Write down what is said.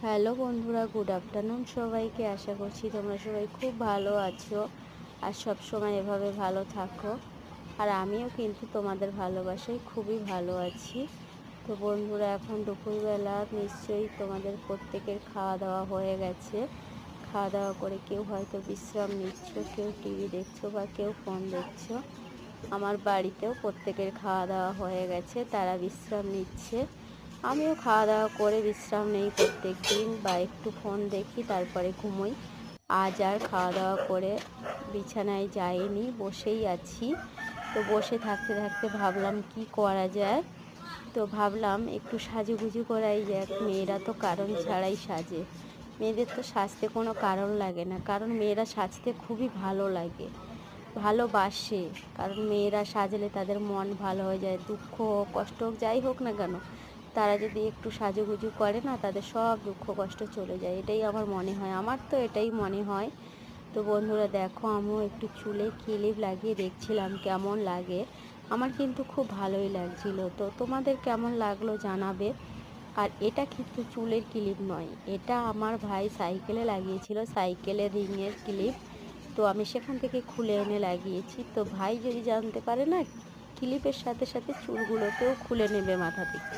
Hello বন্ধুরা, good afternoon সবাইকে। আশা করছি তোমরা সবাই খুব ভালো আছো আর সব সময় এভাবে ভালো থাকো। আর আমিও কিন্তু তোমাদের ভালোবাসায় খুবই ভালো আছি। তো বন্ধুরা, এখন দুপুরবেলা নিশ্চয়ই তোমাদের প্রত্যেকের খাওয়া দাওয়া হয়ে গেছে। খাওয়া দাওয়া করে কেউ হয়তো বিশ্রাম নিচ্ছ, কেউ টিভি দেখছো বা কেউ ফোন দেখছো। আমার বাড়িতেও প্রত্যেকের খাওয়া দাওয়া হয়ে গেছে, তারা বিশ্রাম নিচ্ছে। আমিও খাওয়া দাওয়া করে বিশ্রাম নেই প্রত্যেক দিন, বা একটু ফোন দেখি তারপরে ঘুমোই। আজ আর খাওয়া দাওয়া করে বিছানায় যাইনি, বসেই আছি। তো বসে থাকতে থাকতে ভাবলাম কি করা যায়। তো ভাবলাম একটু সাজুগুজু করাই যাক। মেয়েরা তো কারণ ছাড়াই সাজে। মেয়েদের তো সাজতে কোনো কারণ লাগে না, কারণ মেয়েরা সাজতে খুবই ভালো লাগে, ভালোবাসে। কারণ মেয়েরা সাজলে তাদের মন ভালো হয়ে যায়, দুঃখ হোক কষ্ট হোক যাই হোক না কেন, তারা যদি একটু সাজুগুজু করে না, তাদের সব দুঃখ কষ্ট চলে যায়। এটাই আমার মনে হয়, আমার তো এটাই মনে হয়। তো বন্ধুরা দেখো, আমিও একটু চুলে ক্লিপ লাগিয়ে দেখছিলাম কেমন লাগে। আমার কিন্তু খুব ভালোই লাগছিল। তো তোমাদের কেমন লাগলো জানাবে। আর এটা কিন্তু চুলের ক্লিপ নয়, এটা আমার ভাই সাইকেলে লাগিয়েছিল, সাইকেলের রিংয়ের ক্লিপ। তো আমি সেখান থেকে খুলে এনে লাগিয়েছি। তো ভাই যদি জানতে পারে না, ক্লিপের সাথে সাথে চুলগুলোকেও খুলে নেবে মাথা থেকে।